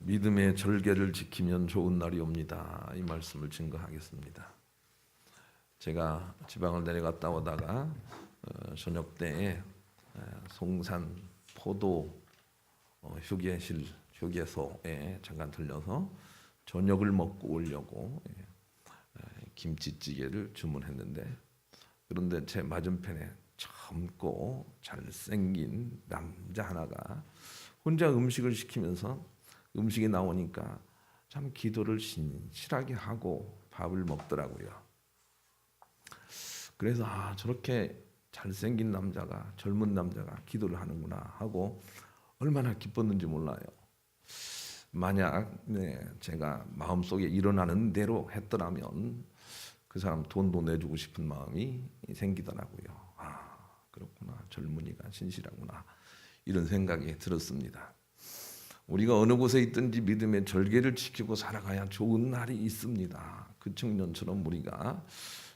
믿음의 절개를 지키면 좋은 날이 옵니다. 이 말씀을 증거하겠습니다. 제가 지방을 내려갔다 오다가 저녁 때에 송산 포도 휴게소에 잠깐 들려서 저녁을 먹고 오려고 김치찌개를 주문했는데, 그런데 제 맞은편에 젊고 잘생긴 남자 하나가 혼자 음식을 시키면서 음식이 나오니까 참 기도를 신실하게 하고 밥을 먹더라고요. 그래서 저렇게 잘생긴 남자가, 젊은 남자가 기도를 하는구나 하고 얼마나 기뻤는지 몰라요. 만약 제가 마음속에 일어나는 대로 했더라면 그 사람 돈도 내주고 싶은 마음이 생기더라고요. 그렇구나, 젊은이가 신실하구나, 이런 생각이 들었습니다. 우리가 어느 곳에 있든지 믿음의 절개를 지키고 살아가야 좋은 날이 있습니다. 그 청년처럼 우리가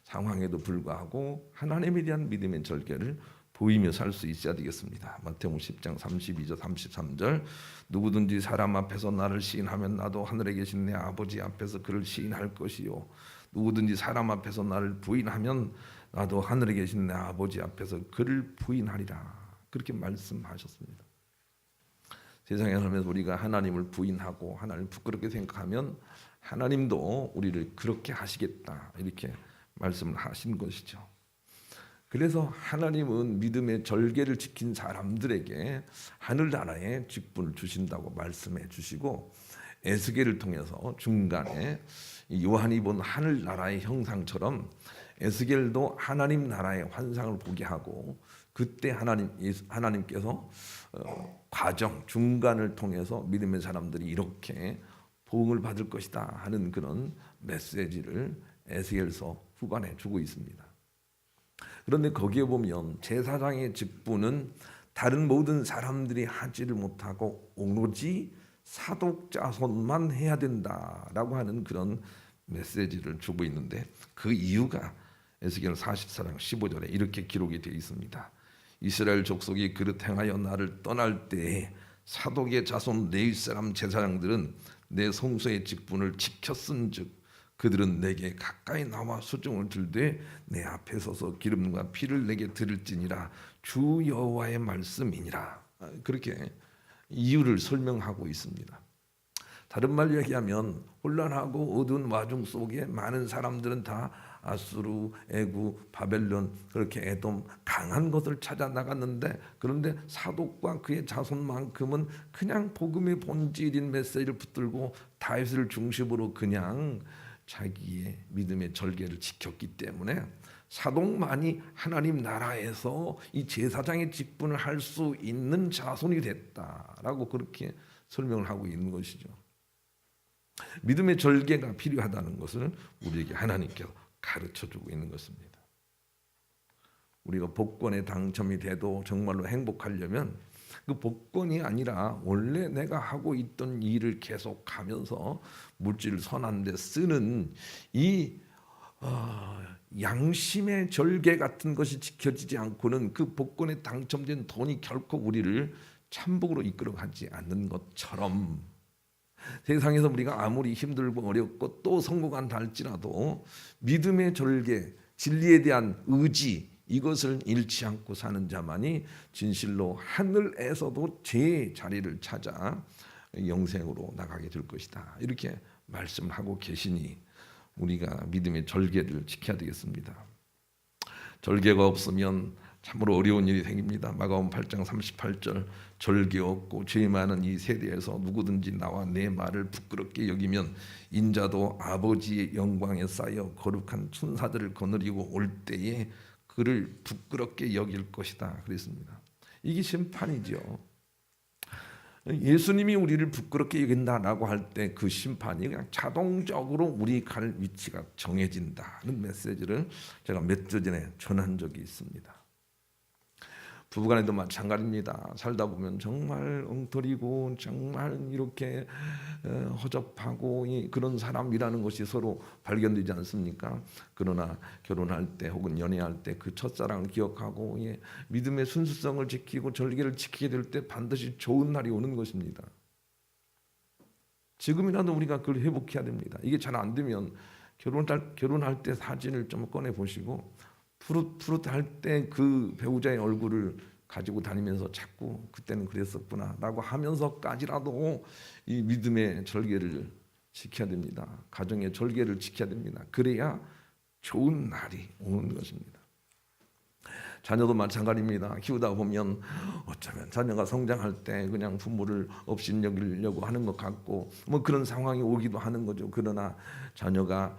상황에도 불구하고 하나님에 대한 믿음의 절개를 보이며 살 수 있어야 되겠습니다. 마태복음 10장 32절 33절, 누구든지 사람 앞에서 나를 시인하면 나도 하늘에 계신 내 아버지 앞에서 그를 시인할 것이요, 누구든지 사람 앞에서 나를 부인하면 나도 하늘에 계신 내 아버지 앞에서 그를 부인하리라. 그렇게 말씀하셨습니다. 세상에 살면서 우리가 하나님을 부인하고 하나님을 부끄럽게 생각하면 하나님도 우리를 그렇게 하시겠다, 이렇게 말씀을 하신 것이죠. 그래서 하나님은 믿음의 절개를 지킨 사람들에게 하늘나라의 직분을 주신다고 말씀해 주시고, 에스겔을 통해서 중간에 요한이 본 하늘나라의 형상처럼 에스겔도 하나님 나라의 환상을 보게 하고, 그때 하나님께서 과정 중간을 통해서 믿음의 사람들이 이렇게 복을 받을 것이다 하는 그런 메시지를 에스겔서 후반에 주고 있습니다. 그런데 거기에 보면 제사장의 직분은 다른 모든 사람들이 하지를 못하고 오로지 사독 자손만 해야 된다라고 하는 그런 메시지를 주고 있는데, 그 이유가 에스겔 44장 15절에 이렇게 기록이 되어 있습니다. 이스라엘 족속이 그릇 행하여 나를 떠날 때에 사독의 자손 레위 사람 제사장들은 내 성소의 직분을 지켰은즉 그들은 내게 가까이 나와 수종을 들되 내 앞에 서서 기름과 피를 내게 드릴지니라 주 여호와의 말씀이니라. 그렇게 이유를 설명하고 있습니다. 다른 말로 얘기하면 혼란하고 어두운 와중 속에 많은 사람들은 다 아수르, 애굽, 바벨론, 그렇게 에돔 강한 것을 찾아 나갔는데, 그런데 사독과 그의 자손만큼은 그냥 복음의 본질인 메시지를 붙들고 다윗을 중심으로 그냥 자기의 믿음의 절개를 지켰기 때문에 사독만이 하나님 나라에서 이 제사장의 직분을 할 수 있는 자손이 됐다라고 그렇게 설명을 하고 있는 것이죠. 믿음의 절개가 필요하다는 것을 우리에게 하나님께서 가르쳐주고 있는 것입니다. 우리가 복권에 당첨이 돼도 정말로 행복하려면 그 복권이 아니라 원래 내가 하고 있던 일을 계속하면서 물질을 선한 데 쓰는 이 양심의 절개 같은 것이 지켜지지 않고는 그 복권에 당첨된 돈이 결코 우리를 참복으로 이끌어가지 않는 것처럼, 세상에서 우리가 아무리 힘들고 어렵고 또 성공한다 할지라도 믿음의 절개, 진리에 대한 의지, 이것을 잃지 않고 사는 자만이 진실로 하늘에서도 제 자리를 찾아 영생으로 나가게 될 것이다, 이렇게 말씀을 하고 계시니 우리가 믿음의 절개를 지켜야 되겠습니다. 절개가 없으면 참으로 어려운 일이 생깁니다. 마가복음 8장 38절, 절개 없고 죄 많은 이 세대에서 누구든지 나와 내 말을 부끄럽게 여기면 인자도 아버지의 영광에 쌓여 거룩한 천사들을 거느리고 올 때에 그를 부끄럽게 여길 것이다 그랬습니다. 이게 심판이죠. 예수님이 우리를 부끄럽게 여긴다라고 할 때 그 심판이 그냥 자동적으로 우리 갈 위치가 정해진다는 메시지를 제가 몇 주 전에 전한 적이 있습니다. 부부간에도 마찬가지입니다. 살다 보면 정말 엉터리고 정말 이렇게 허접하고 그런 사람이라는 것이 서로 발견되지 않습니까? 그러나 결혼할 때 혹은 연애할 때 그 첫사랑을 기억하고 믿음의 순수성을 지키고 절개를 지키게 될 때 반드시 좋은 날이 오는 것입니다. 지금이라도 우리가 그걸 회복해야 됩니다. 이게 잘 안 되면 결혼할 때 사진을 좀 꺼내 보시고 푸릇푸릇할 때 그 배우자의 얼굴을 가지고 다니면서 자꾸 그때는 그랬었구나라고 하면서까지라도 이 믿음의 절개를 지켜야 됩니다. 가정의 절개를 지켜야 됩니다. 그래야 좋은 날이 오는 것입니다. 자녀도 마찬가지입니다. 키우다 보면 어쩌면 자녀가 성장할 때 그냥 부모를 업신여기려고 하는 것 같고 뭐 그런 상황이 오기도 하는 거죠. 그러나 자녀가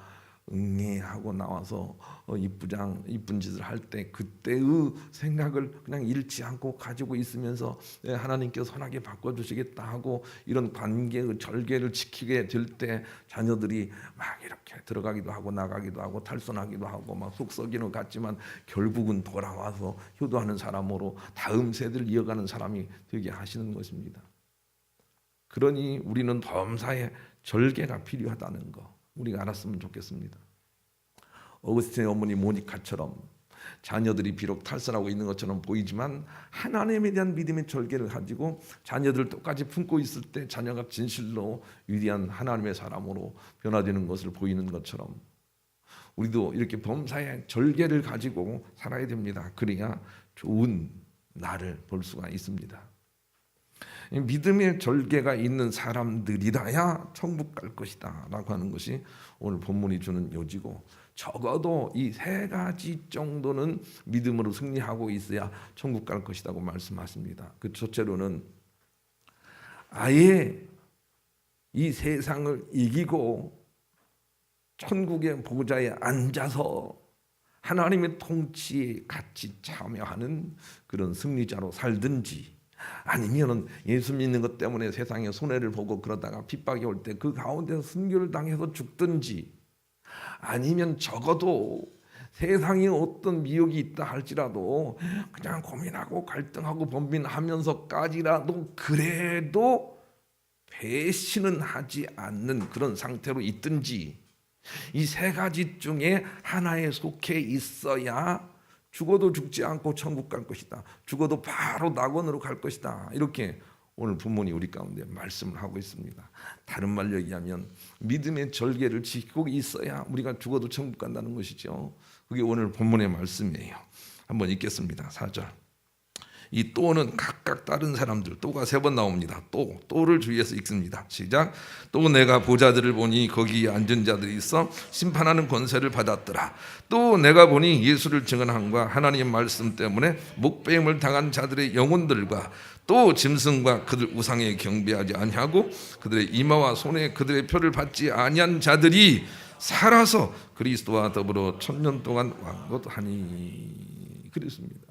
응애하고 나와서 이쁜 짓을 할 때 그때의 생각을 그냥 잃지 않고 가지고 있으면서 하나님께서 선하게 바꿔주시겠다 하고 이런 관계의 절개를 지키게 될 때 자녀들이 막 이렇게 들어가기도 하고 나가기도 하고 탈선하기도 하고 막 속 썩이는 것 같지만 결국은 돌아와서 효도하는 사람으로 다음 세대를 이어가는 사람이 되게 하시는 것입니다. 그러니 우리는 범사에 절개가 필요하다는 거 우리가 알았으면 좋겠습니다. 어거스틴의 어머니 모니카처럼 자녀들이 비록 탈선하고 있는 것처럼 보이지만 하나님에 대한 믿음의 절개를 가지고 자녀들을 똑같이 품고 있을 때 자녀가 진실로 위대한 하나님의 사람으로 변화되는 것을 보이는 것처럼 우리도 이렇게 범사에 절개를 가지고 살아야 됩니다. 그래야 좋은 날을 볼 수가 있습니다. 믿음의 절개가 있는 사람들이라야 천국 갈 것이다 라고 하는 것이 오늘 본문이 주는 요지고 적어도 이 세 가지 정도는 믿음으로 승리하고 있어야 천국 갈 것이라고 말씀하십니다. 그 첫째로는 아예 이 세상을 이기고 천국의 보좌에 앉아서 하나님의 통치에 같이 참여하는 그런 승리자로 살든지 아니면 예수 믿는 것 때문에 세상에 손해를 보고 그러다가 핍박이 올 때 그 가운데서 순교를 당해서 죽든지 아니면 적어도 세상에 어떤 미혹이 있다 할지라도 그냥 고민하고 갈등하고 번민하면서까지라도 그래도 배신은 하지 않는 그런 상태로 있든지 이 세 가지 중에 하나에 속해 있어야 죽어도 죽지 않고 천국 갈 것이다. 죽어도 바로 낙원으로 갈 것이다. 이렇게 오늘 본문이 우리 가운데 말씀을 하고 있습니다. 다른 말로 얘기하면 믿음의 절개를 지키고 있어야 우리가 죽어도 천국 간다는 것이죠. 그게 오늘 본문의 말씀이에요. 한번 읽겠습니다. 4절. 이 또는 각각 다른 사람들 또가 3번 나옵니다. 또를 주의해서 읽습니다. 시작. 또 내가 보좌들을 보니 거기 앉은 자들이 있어 심판하는 권세를 받았더라. 또 내가 보니 예수를 증언함과 하나님의 말씀 때문에 목배임을 당한 자들의 영혼들과 또 짐승과 그들 우상에 경배하지 아니하고 그들의 이마와 손에 그들의 표를 받지 아니한 자들이 살아서 그리스도와 더불어 1000년 동안 왕노하니 그랬습니다.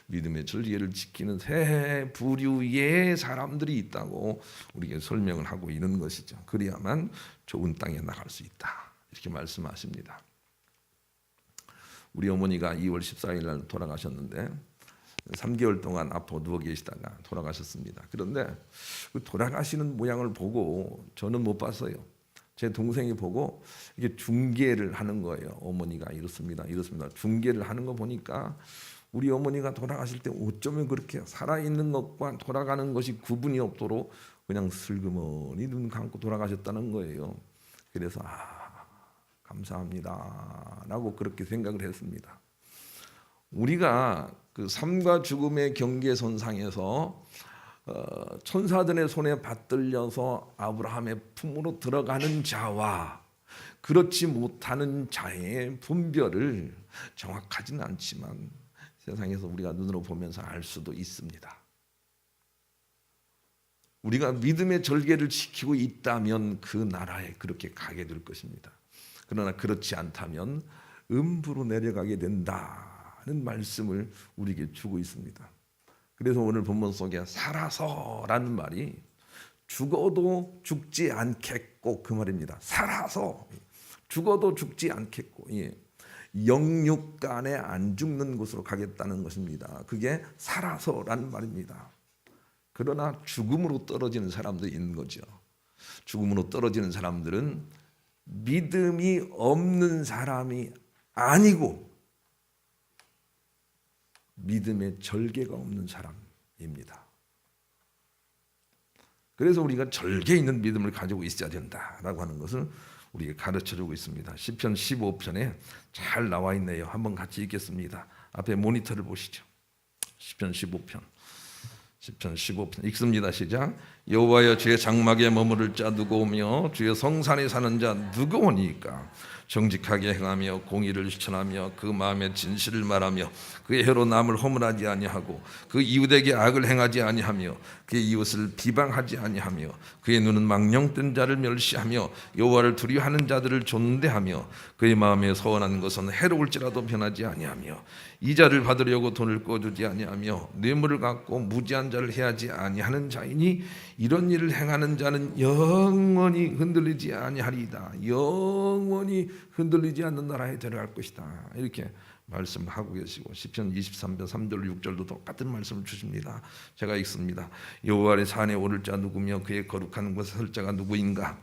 믿음의 절개를 지키는 세 부류의 사람들이 있다고 우리에게 설명을 하고 있는 것이죠. 그래야만 좋은 땅에 나갈 수 있다. 이렇게 말씀하십니다. 우리 어머니가 2월 14일 날 돌아가셨는데 3개월 동안 아파 누워 계시다가 돌아가셨습니다. 그런데 그 돌아가시는 모양을 보고 저는 못 봤어요. 제 동생이 보고 이게 중계를 하는 거예요. 어머니가 이렇습니다. 중계를 하는 거 보니까 우리 어머니가 돌아가실 때 어쩌면 그렇게 살아있는 것과 돌아가는 것이 구분이 없도록 그냥 슬그머니 눈 감고 돌아가셨다는 거예요. 그래서 감사합니다 라고 그렇게 생각을 했습니다. 우리가 그 삶과 죽음의 경계선상에서 천사들의 손에 받들려서 아브라함의 품으로 들어가는 자와 그렇지 못하는 자의 분별을 정확하지는 않지만 세상에서 우리가 눈으로 보면서 알 수도 있습니다. 우리가 믿음의 절개를 지키고 있다면 그 나라에 그렇게 가게 될 것입니다. 그러나 그렇지 않다면 음부로 내려가게 된다는 말씀을 우리에게 주고 있습니다. 그래서 오늘 본문 속에 살아서라는 말이 죽어도 죽지 않겠고 그 말입니다. 살아서 죽어도 죽지 않겠고 영육간에 안 죽는 곳으로 가겠다는 것입니다. 그게 살아서라는 말입니다. 그러나 죽음으로 떨어지는 사람들이 있는 거죠. 죽음으로 떨어지는 사람들은 믿음이 없는 사람이 아니고 믿음의 절개가 없는 사람입니다. 그래서 우리가 절개 있는 믿음을 가지고 있어야 된다라고 하는 것을 우리에게 가르쳐주고 있습니다. 시편 15편에 잘 나와 있네요. 한번 같이 읽겠습니다. 앞에 모니터를 보시죠. 시편 15편 읽습니다. 시작. 여호와여, 주의 장막에 머무를 자 누구 오며 주의 성산에 사는 자 누구 오니까? 정직하게 행하며 공의를 실천하며 그 마음에 진실을 말하며 그의 혀로 남을 허물하지 아니하고 그 이웃에게 악을 행하지 아니하며 그의 이웃을 비방하지 아니하며 그의 눈은 망령된 자를 멸시하며 여호와를 두려워하는 자들을 존대하며 그의 마음에 서원한 것은 해로울지라도 변하지 아니하며 이자를 받으려고 돈을 꿔주지 아니하며 뇌물을 갖고 무지한 자를 해하지 아니하는 자이니 이런 일을 행하는 자는 영원히 흔들리지 아니하리이다. 영원히 흔들리지 않는 나라에 들어갈 것이다. 이렇게 말씀을 하고 계시고, 시편 23편 3절 6절도 똑같은 말씀을 주십니다. 제가 읽습니다. 여호와의 산에 오를 자 누구며 그의 거룩한 곳에 설 자가 누구인가?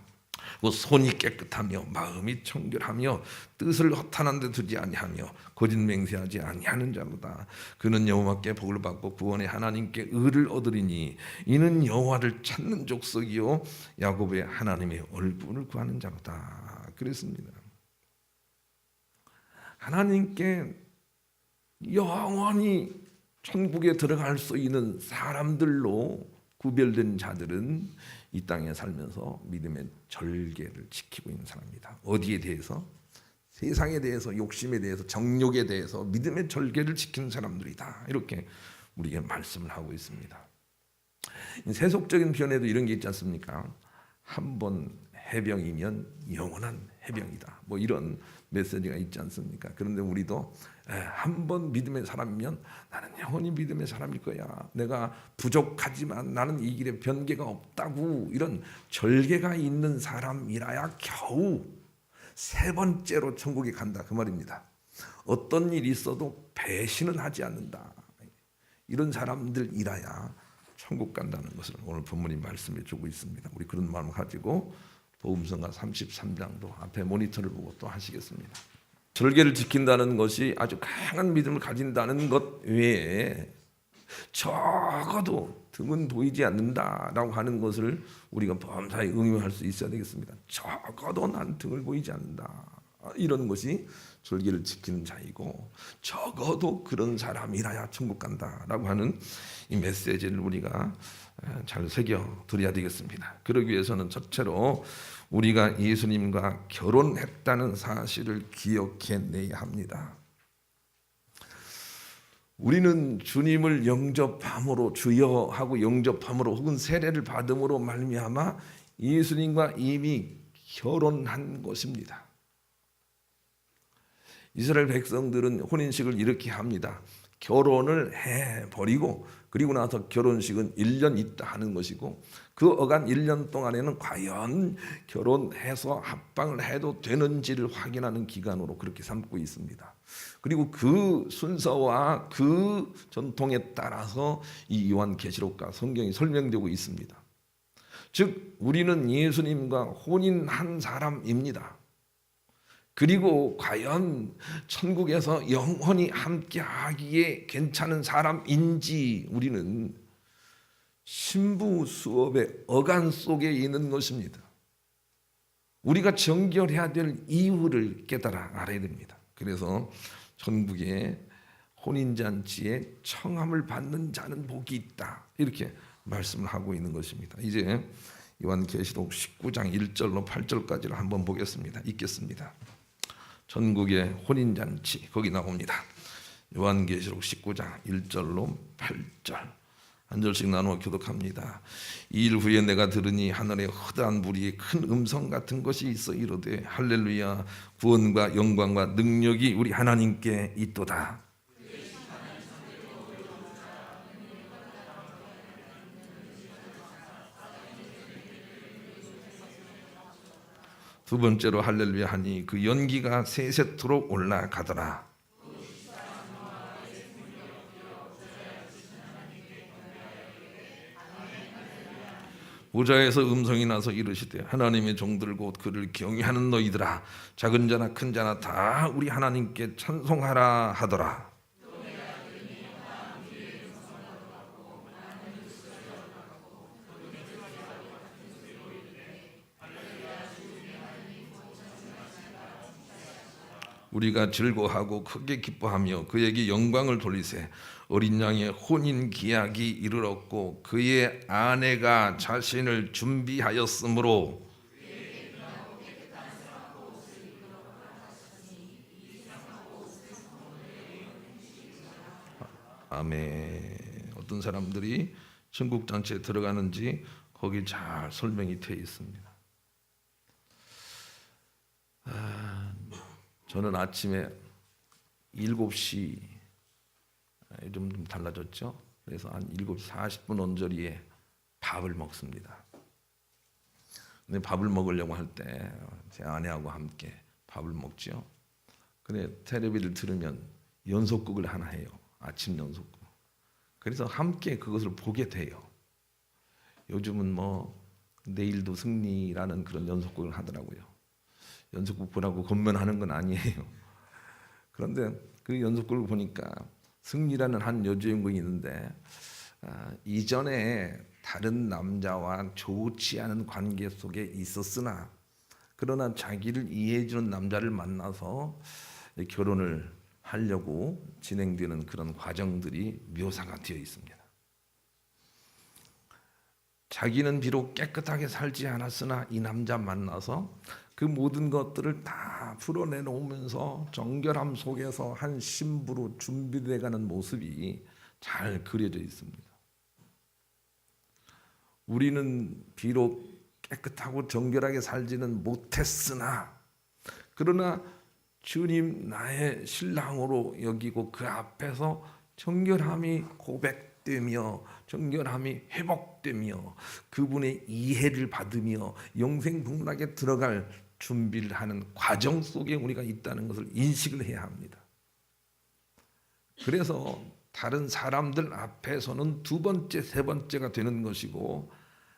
그 손이 깨끗하며 마음이 청결하며 뜻을 허탄한 데 두지 아니하며 거짓 맹세하지 아니하는 자로다. 그는 여호와께 복을 받고 구원의 하나님께 의를 얻으리니 이는 여호와를 찾는 족속이요 야곱의 하나님의 얼굴을 구하는 자로다. 그랬습니다. 하나님께 영원히 천국에 들어갈 수 있는 사람들로 구별된 자들은 이 땅에 살면서 믿음의 절개를 지키고 있는 사람입니다. 어디에 대해서? 세상에 대해서, 욕심에 대해서, 정욕에 대해서 믿음의 절개를 지키는 사람들이다. 이렇게 우리에게 말씀을 하고 있습니다. 세속적인 표현에도 이런 게 있지 않습니까? 한 번 해병이면 영원한 해병이다. 뭐 이런 메시지가 있지 않습니까? 그런데 우리도 한 번 믿음의 사람이면 나는 영원히 믿음의 사람일 거야. 내가 부족하지만 나는 이 길에 변개가 없다고, 이런 절개가 있는 사람이라야 겨우 세 번째로 천국에 간다, 그 말입니다. 어떤 일이 있어도 배신은 하지 않는다. 이런 사람들이라야 천국 간다는 것을 오늘 본문이 말씀해 주고 있습니다. 우리 그런 마음을 가지고 복음성가 33장도 앞에 모니터를 보고 또 하시겠습니다. 절개를 지킨다는 것이 아주 강한 믿음을 가진다는 것 외에 적어도 등은 보이지 않는다라고 하는 것을 우리가 범사에 응용할 수 있어야 되겠습니다. 적어도 난 등을 보이지 않는다. 이런 것이 절개를 지키는 자이고, 적어도 그런 사람이라야 천국 간다라고 하는 이 메시지를 우리가 잘 새겨 드려야 되겠습니다. 그러기 위해서는 첫째로 우리가 예수님과 결혼했다는 사실을 기억해내야 합니다. 우리는 주님을 영접함으로, 주여 하고 영접함으로 혹은 세례를 받음으로 말미암아 예수님과 이미 결혼한 것입니다. 이스라엘 백성들은 혼인식을 이렇게 합니다. 결혼을 해버리고 그리고 나서 결혼식은 1년 있다 하는 것이고, 그 어간 1년 동안에는 과연 결혼해서 합방을 해도 되는지를 확인하는 기간으로 그렇게 삼고 있습니다. 그리고 그 순서와 그 전통에 따라서 이 요한계시록과 성경이 설명되고 있습니다. 즉 우리는 예수님과 혼인한 사람입니다. 그리고 과연 천국에서 영원히 함께하기에 괜찮은 사람인지 우리는 신부 수업의 어간 속에 있는 것입니다. 우리가 정결해야 될 이유를 깨달아 알아야 됩니다. 그래서 천국의 혼인잔치에 청함을 받는 자는 복이 있다, 이렇게 말씀을 하고 있는 것입니다. 이제 요한계시록 19장 1절로 8절까지를 한번 보겠습니다. 읽겠습니다. 천국의 혼인잔치, 거기 나옵니다. 요한계시록 19장 1절로 8절 한 절씩 나누어 교독합니다. 이 일 후에 내가 들으니 하늘에 허다한 무리의 큰 음성 같은 것이 있어 이르되 할렐루야, 구원과 영광과 능력이 우리 하나님께 있도다. 두 번째로 할렐루야 하니 그 연기가 세세토록 올라가더라. 보좌에서 음성이 나서 이르시되 하나님의 종들 곧 그를 경외하는 너희들아, 작은 자나 큰 자나 다 우리 하나님께 찬송하라 하더라. 우리가 즐거워하고 크게 기뻐하며 그에게 영광을 돌리세. 어린 양의 혼인 기약이 이르렀고 그의 아내가 자신을 준비하였으므로. 아멘. 어떤 사람들이 천국 잔치에 들어가는지 거기 잘 설명이 되어 있습니다. 저는 아침에 7시, 요즘 좀 달라졌죠. 그래서 한 7시 40분 언저리에 밥을 먹습니다. 근데 밥을 먹으려고 할 때 제 아내하고 함께 밥을 먹죠. 근데 텔레비를 들으면 연속극을 하나 해요. 아침 연속극. 그래서 함께 그것을 보게 돼요. 요즘은 뭐 내일도 승리라는 그런 연속극을 하더라고요. 연속극 보라고 건면하는 건 아니에요. 그런데 그 연속극을 보니까 승리라는 한 여주인공이 있는데 이전에 다른 남자와 좋지 않은 관계 속에 있었으나 그러나 자기를 이해해주는 남자를 만나서 결혼을 하려고 진행되는 그런 과정들이 묘사가 되어 있습니다. 자기는 비록 깨끗하게 살지 않았으나 이 남자 만나서 그 모든 것들을 다 풀어내놓으면서 정결함 속에서 한 신부로 준비돼가는 모습이 잘 그려져 있습니다. 우리는 비록 깨끗하고 정결하게 살지는 못했으나 그러나 주님 나의 신랑으로 여기고 그 앞에서 정결함이 고백되며 정결함이 회복되며 그분의 이해를 받으며 영생복락에 들어갈 준비를 하는 과정 속에 우리가 있다는 것을 인식을 해야 합니다. 그래서 다른 사람들 앞에서는 두 번째, 세 번째가 되는 것이고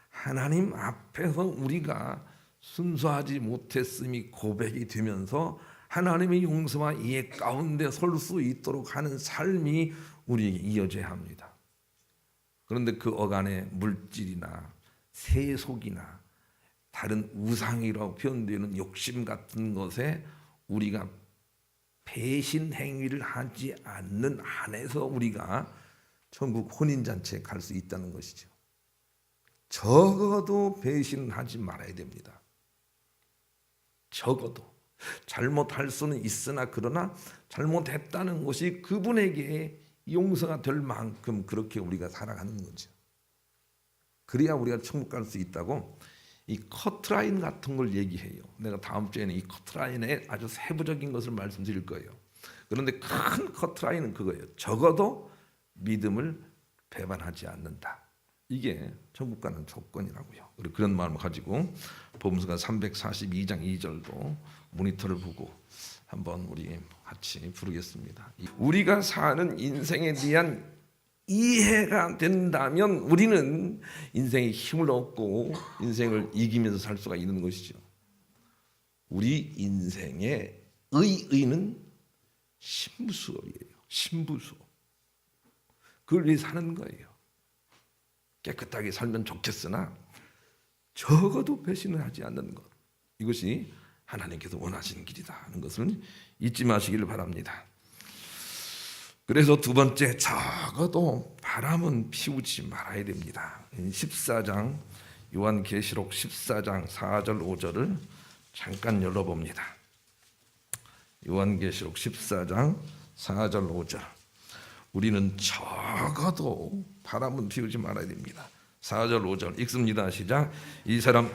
하나님 앞에서 우리가 순수하지 못했음이 고백이 되면서 하나님의 용서와 이해 가운데 설 수 있도록 하는 삶이 우리에게 이어져야 합니다. 그런데 그 어간의 물질이나 세속이나 다른 우상이라고 표현되는 욕심 같은 것에 우리가 배신 행위를 하지 않는 한에서 우리가 천국 혼인잔치에 갈 수 있다는 것이죠. 적어도 배신하지 말아야 됩니다. 적어도 잘못할 수는 있으나 그러나 잘못했다는 것이 그분에게 용서가 될 만큼 그렇게 우리가 살아가는 거죠. 그래야 우리가 천국 갈 수 있다고 이 커트라인 같은 걸 얘기해요. 내가 다음 주에는 이 커트라인의 아주 세부적인 것을 말씀드릴 거예요. 그런데 큰 커트라인은 그거예요. 적어도 믿음을 배반하지 않는다. 이게 천국 가는 조건이라고요. 그런 마음을 가지고 복음서가 342장 2절도 모니터를 보고 한번 우리 같이 부르겠습니다. 우리가 사는 인생에 대한 이해가 된다면 우리는 인생에 힘을 얻고 인생을 이기면서 살 수가 있는 것이죠. 우리 인생의 의의는 신부수업이에요. 신부수업. 그걸 위해 사는 거예요. 깨끗하게 살면 좋겠으나 적어도 배신을 하지 않는 것, 이것이 하나님께서 원하시는 길이다 하는 것을 잊지 마시기를 바랍니다. 그래서 두 번째, 적어도 바람은 피우지 말아야 됩니다. 14장 요한계시록 14장 4절 5절을 잠깐 열어봅니다. 요한계시록 14장 4절 5절. 우리는 적어도 바람은 피우지 말아야 됩니다. 4절 5절 읽습니다. 시작. 이 사람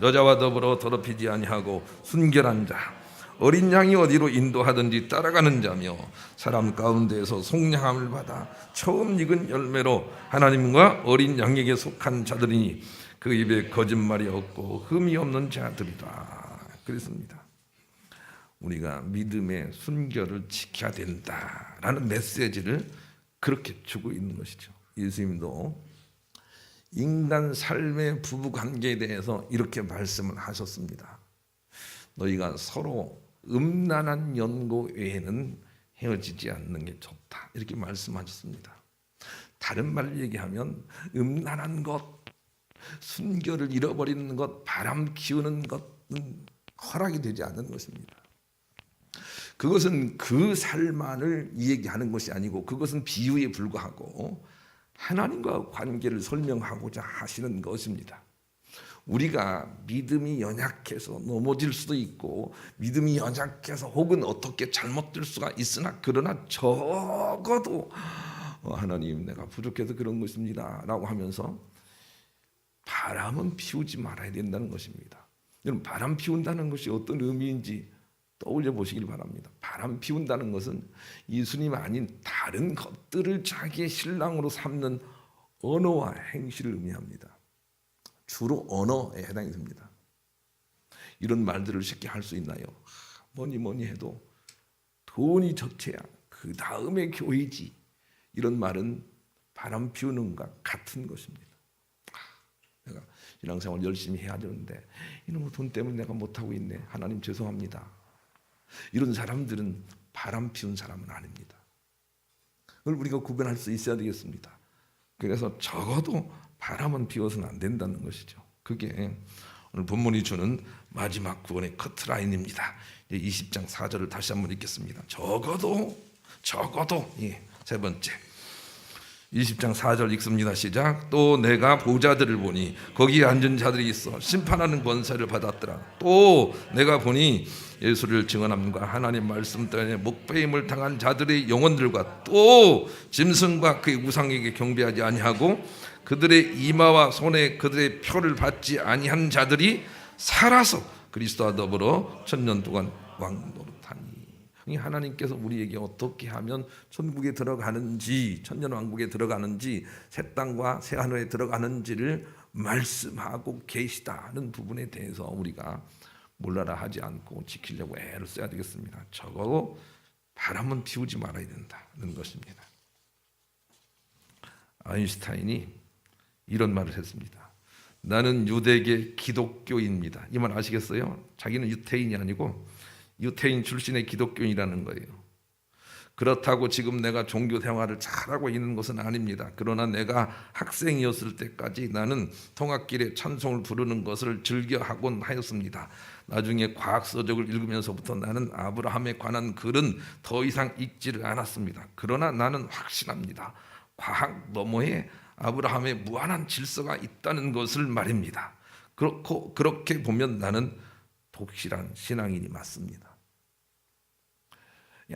여자와 더불어 더럽히지 아니하고 순결한 자, 어린 양이 어디로 인도하든지 따라가는 자며 사람 가운데에서 속량함을 받아 처음 익은 열매로 하나님과 어린 양에게 속한 자들이니 그 입에 거짓말이 없고 흠이 없는 자들이다. 그랬습니다. 우리가 믿음의 순결을 지켜야 된다라는 메시지를 그렇게 주고 있는 것이죠. 예수님도 인간 삶의 부부관계에 대해서 이렇게 말씀을 하셨습니다. 너희가 서로 음란한 연고 외에는 헤어지지 않는 게 좋다. 이렇게 말씀하셨습니다. 다른 말로 얘기하면 음란한 것, 순결을 잃어버리는 것, 바람 키우는 것은 허락이 되지 않는 것입니다. 그것은 그 삶만을 이야기하는 것이 아니고 그것은 비유에 불과하고 하나님과 관계를 설명하고자 하시는 것입니다. 우리가 믿음이 연약해서 넘어질 수도 있고 믿음이 연약해서 혹은 어떻게 잘못될 수가 있으나 그러나 적어도 하나님 내가 부족해서 그런 것입니다 라고 하면서 바람은 피우지 말아야 된다는 것입니다. 여러분, 바람 피운다는 것이 어떤 의미인지 떠올려 보시길 바랍니다. 바람 피운다는 것은 예수님 아닌 다른 것들을 자기의 신랑으로 삼는 언어와 행실을 의미합니다. 주로 언어에 해당이 됩니다. 이런 말들을 쉽게 할 수 있나요? 뭐니 해도 돈이 적체야 그 다음에 교회지, 이런 말은 바람 피우는 것과 같은 것입니다. 내가 신앙생활 열심히 해야 되는데 이놈의 돈 때문에 내가 못하고 있네, 하나님 죄송합니다. 이런 사람들은 바람 피운 사람은 아닙니다. 그걸 우리가 구별할 수 있어야 되겠습니다. 그래서 적어도 바람은 피워서는 안 된다는 것이죠. 그게 오늘 본문이 주는 마지막 구원의 커트라인입니다. 20장 4절을 다시 한번 읽겠습니다. 적어도 세 번째 20장 4절 읽습니다. 시작. 또 내가 보좌들을 보니 거기에 앉은 자들이 있어 심판하는 권세를 받았더라. 또 내가 보니 예수를 증언함과 하나님 말씀 때문에 목배임을 당한 자들의 영혼들과 또 짐승과 그의 우상에게 경배하지 아니하고 그들의 이마와 손에 그들의 표를 받지 아니한 자들이 살아서 그리스도와 더불어 천년 동안 왕노릇하니. 하나님께서 우리에게 어떻게 하면 천국에 들어가는지, 천년왕국에 들어가는지, 새 땅과 새 하늘에 들어가는지를 말씀하고 계시다는 부분에 대해서 우리가 몰라라 하지 않고 지키려고 애를 써야 되겠습니다. 적어도 바람은 피우지 말아야 된다는 것입니다. 아인슈타인이 이런 말을 했습니다. 나는 유대계 기독교인입니다. 이 말 아시겠어요? 자기는 유태인이 아니고 유태인 출신의 기독교인이라는 거예요. 그렇다고 지금 내가 종교 생활을 잘하고 있는 것은 아닙니다. 그러나 내가 학생이었을 때까지 나는 통학길에 찬송을 부르는 것을 즐겨하곤 하였습니다. 나중에 과학서적을 읽으면서부터 나는 아브라함에 관한 글은 더 이상 읽지를 않았습니다. 그러나 나는 확신합니다. 과학 너머에 아브라함의 무한한 질서가 있다는 것을 말입니다. 그렇게 보면 나는 독실한 신앙인이 맞습니다.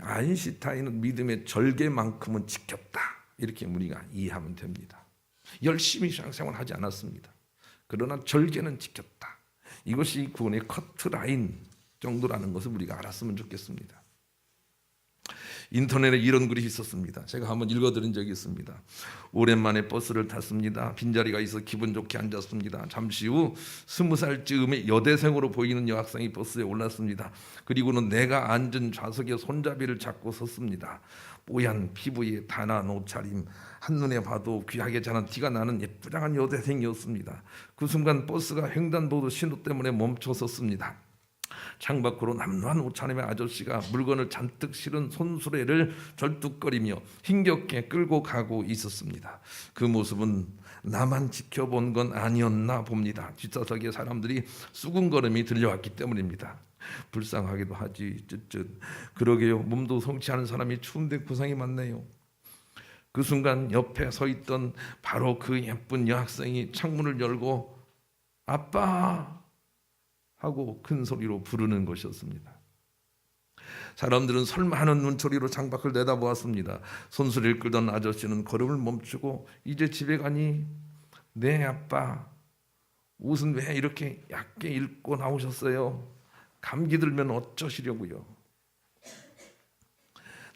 아인슈타인은 믿음의 절개만큼은 지켰다, 이렇게 우리가 이해하면 됩니다. 열심히 신앙생활 하지 않았습니다. 그러나 절개는 지켰다. 이것이 구원의 커트라인 정도라는 것을 우리가 알았으면 좋겠습니다. 인터넷에 이런 글이 있었습니다. 제가 한번 읽어드린 적이 있습니다. 오랜만에 버스를 탔습니다. 빈자리가 있어 기분 좋게 앉았습니다. 잠시 후 20살쯤의 여대생으로 보이는 여학생이 버스에 올랐습니다. 그리고는 내가 앉은 좌석에 손잡이를 잡고 섰습니다. 뽀얀 피부에 단아한 옷차림, 한눈에 봐도 귀하게 자란 티가 나는 예쁘장한 여대생이었습니다. 그 순간 버스가 횡단보도 신호 때문에 멈춰 섰습니다. 창밖으로 남루한 옷차림의 아저씨가 물건을 잔뜩 실은 손수레를 절뚝거리며 힘겹게 끌고 가고 있었습니다. 그 모습은 나만 지켜본 건 아니었나 봅니다. 뒷좌석에 사람들이 수군거림이 들려왔기 때문입니다. 불쌍하기도 하지. 쯧쯧. 그러게요. 몸도 성취하는 사람이 추운데 고생이 많네요. 그 순간 옆에 서 있던 바로 그 예쁜 여학생이 창문을 열고 아빠 하고 큰 소리로 부르는 것이었습니다. 사람들은 설마하는 눈초리로 창밖을 내다보았습니다. 손수레를 끌던 아저씨는 걸음을 멈추고 이제 집에 가니? 네 아빠. 옷은 왜 이렇게 얇게 입고 나오셨어요? 감기 들면 어쩌시려고요?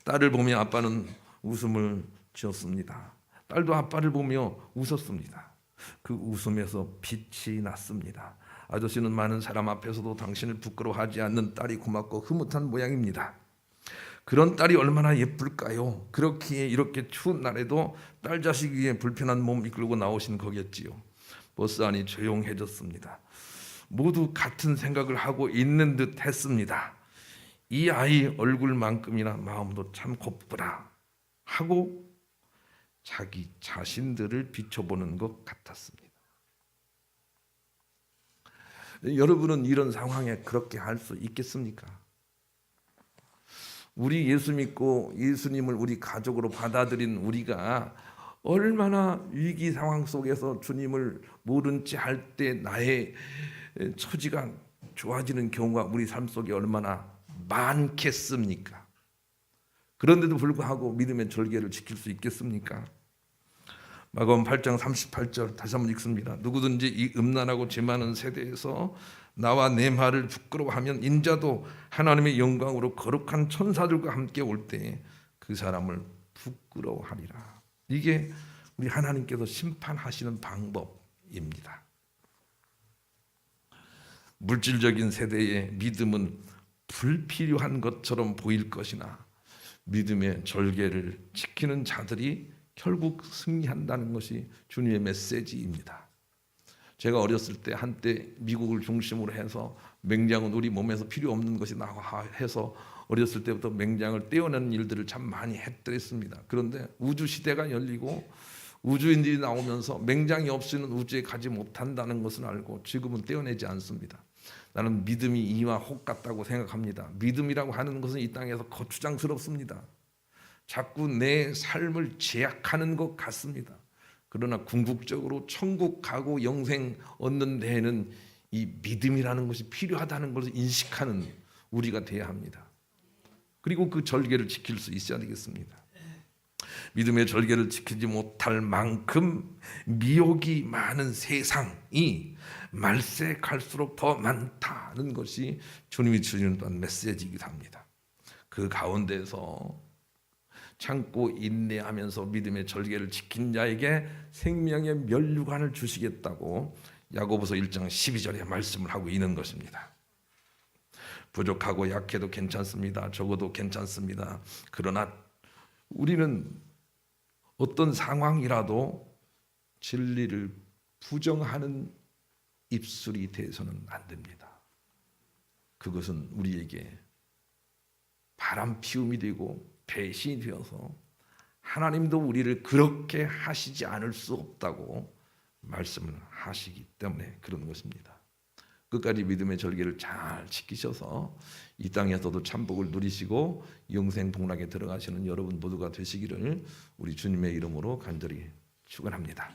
딸을 보며 아빠는 웃음을 지었습니다. 딸도 아빠를 보며 웃었습니다. 그 웃음에서 빛이 났습니다. 아저씨는 많은 사람 앞에서도 당신을 부끄러워하지 않는 딸이 고맙고 흐뭇한 모양입니다. 그런 딸이 얼마나 예쁠까요? 그렇기에 이렇게 추운 날에도 딸 자식 위에 불편한 몸 이끌고 나오신 거겠지요. 버스 안이 조용해졌습니다. 모두 같은 생각을 하고 있는 듯 했습니다. 이 아이 얼굴만큼이나 마음도 참 곱구나 하고 자기 자신들을 비춰보는 것 같았습니다. 여러분은 이런 상황에 그렇게 할 수 있겠습니까? 우리 예수 믿고 예수님을 우리 가족으로 받아들인 우리가 얼마나 위기 상황 속에서 주님을 모른 채 할 때 나의 처지가 좋아지는 경우가 우리 삶 속에 얼마나 많겠습니까? 그런데도 불구하고 믿음의 절개를 지킬 수 있겠습니까? 마가복음 8장 38절 다시 한번 읽습니다. 누구든지 이 음란하고 죄 많은 세대에서 나와 내 말을 부끄러워하면 인자도 하나님의 영광으로 거룩한 천사들과 함께 올 때 그 사람을 부끄러워하리라. 이게 우리 하나님께서 심판하시는 방법입니다. 물질적인 세대의 믿음은 불필요한 것처럼 보일 것이나 믿음의 절개를 지키는 자들이 결국 승리한다는 것이 주님의 메시지입니다. 제가 어렸을 때 한때 미국을 중심으로 해서 맹장은 우리 몸에서 필요 없는 것이다 해서 어렸을 때부터 맹장을 떼어내는 일들을 참 많이 했더랬습니다. 그런데 우주 시대가 열리고 우주인들이 나오면서 맹장이 없이는 우주에 가지 못한다는 것을 알고 지금은 떼어내지 않습니다. 나는 믿음이 이와 혹 같다고 생각합니다. 믿음이라고 하는 것은 이 땅에서 거추장스럽습니다. 자꾸 내 삶을 제약하는 것 같습니다. 그러나 궁극적으로 천국 가고 영생 얻는 데에는 이 믿음이라는 것이 필요하다는 것을 인식하는 우리가 돼야 합니다. 그리고 그 절개를 지킬 수 있어야 되겠습니다. 믿음의 절개를 지키지 못할 만큼 미혹이 많은 세상이 말세 갈수록 더 많다는 것이 주님이 주시는 또한 메시지이기도 합니다. 그 가운데서 참고 인내하면서 믿음의 절개를 지킨 자에게 생명의 면류관을 주시겠다고 야고보서 1장 12절에 말씀을 하고 있는 것입니다. 부족하고 약해도 괜찮습니다. 적어도 괜찮습니다. 그러나 우리는 어떤 상황이라도 진리를 부정하는 입술이 돼서는 안 됩니다. 그것은 우리에게 바람 피움이 되고 배신이 되어서 하나님도 우리를 그렇게 하시지 않을 수 없다고 말씀을 하시기 때문에 그런 것입니다. 끝까지 믿음의 절개를 잘 지키셔서 이 땅에서도 참복을 누리시고 영생 복락에 들어가시는 여러분 모두가 되시기를 우리 주님의 이름으로 간절히 축원합니다.